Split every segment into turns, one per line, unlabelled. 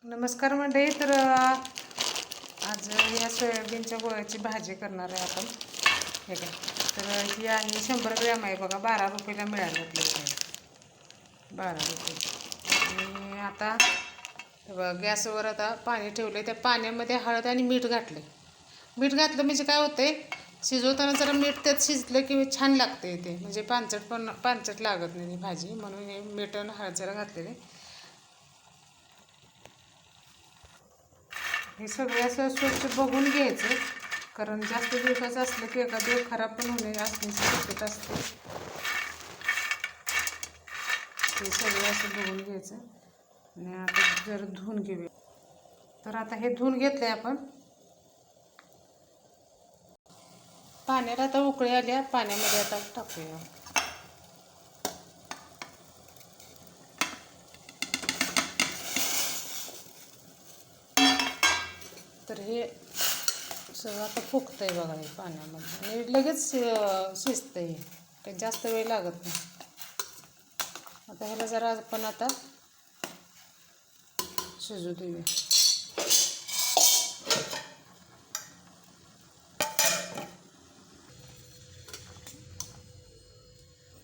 नमस्कार मंडळी. तर आज या सोयाबीनच्या गोळ्याची भाजी करणार आहे आपण. हे काय तर ही आहे 100 ग्रॅम आहे बघा. 12 रुपयाला मिळालं आपल्याला. 12 रुपये. आणि आता बघा गॅसवर आता पाणी ठेवलं. त्या पाण्यामध्ये हळद आणि मीठ घातलं. मीठ घातलं म्हणजे काय होतंय, शिजवताना जरा मीठ त्यात शिजलं की छान लागते ते, म्हणजे पांचट लागत नाही भाजी, म्हणून हे मीठ आणि हळद जरा घातलेले. हे सगळं असं स्वच्छ बघून घ्यायचं, कारण जास्त दिवसाचं असलं की एखाद दिवस खराब पण होणे असण्याची शक्यता असते. हे सगळं असं बघून घ्यायचं. आणि आता जर धुवून घेऊया. तर आता हे धुवून घेतलंय आपण. पाण्याला आता उकळी आल्या, पाण्यामध्ये आता टाकूया. तर हे सगळं आता फुगतंय बघा हे पाण्यामध्ये, आणि लगेच शिजतंय. काही जास्त वेळ लागत नाही. आता ह्याला जरा आपण आता शिजू देऊया.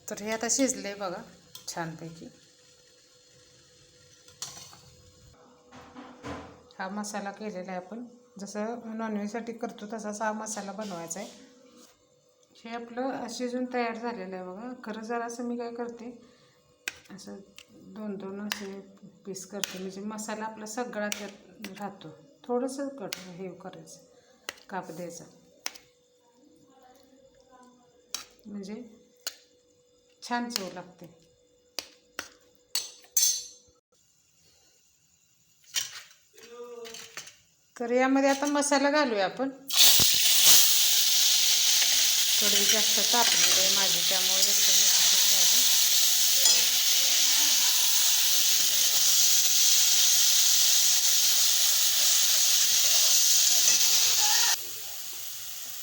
तर हे आता शिजलंय बघा छानपैकी. हा मसाला केलेला आहे आपण, जसं नॉनव्हेजसाठी करतो तसाच हा मसाला बनवायचा आहे. हे आपलं शिजून तयार झालेलं आहे बघा. खरं जरासं मी काय करते, असं 2-2 असे पीस करते, म्हणजे मसाला आपला सगळा त्यात राहतो. थोडंसं हे करायचं, काप द्यायचा, म्हणजे छान चव लागते. तर यामध्ये आता मसाला घालूया आपण. थोडी जास्त तापलेली आहे माझी, त्यामुळे एकदम झालं.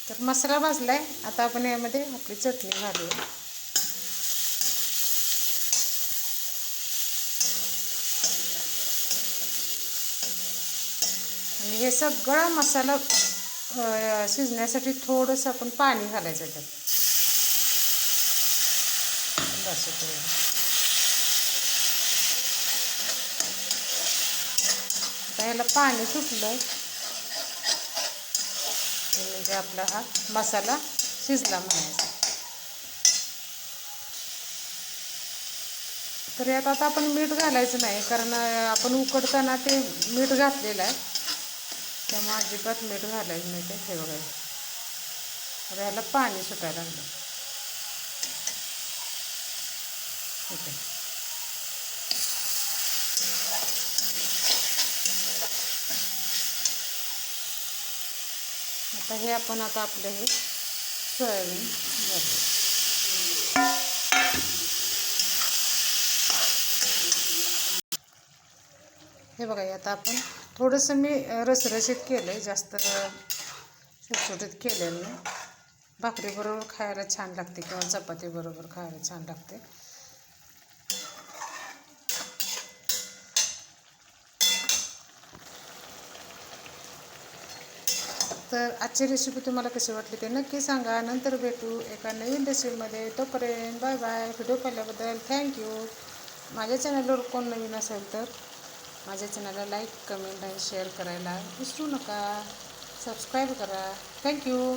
तर मसाला भाजलाय. आता आपण यामध्ये आपली चटणी घालूया. आणि हे सगळा मसाला शिजण्यासाठी थोडंसं आपण पाणी घालायचं त्यात. बस आता ह्याला पाणी सुटलं म्हणजे आपला हा मसाला शिजला म्हणायचा. तर यात आता आपण मीठ घालायचं नाही, कारण आपण उकडताना ते मीठ घातलेलं आहे, त्यामुळे अजिबात मीठ घालायचं नाही. ते बघा आता ह्याला पाणी सुटायला लागलं. ओके. आता हे आपण आता आपलं हे सोयाबीन घालू. हे बघा आता आपण थोडंसं मी रसरशीत केलं आहे, जास्त सुटसुटीत केलेलं नाही. भाकरीबरोबर खायला छान लागते किंवा चपातीबरोबर खायला छान लागते. तर आजची रेसिपी तुम्हाला कशी वाटली ते नक्की सांगा. नंतर भेटू एका नवीन रेसिपीमध्ये. तोपर्यंत बाय बाय. व्हिडिओ पाहिल्याबद्दल थँक्यू. माझ्या चॅनलवर कोण नवीन असेल तर माझ्या चॅनलला लाईक, कमेंट आणि शेअर करायला विसरू नका. सबस्क्राईब करा. थँक्यू.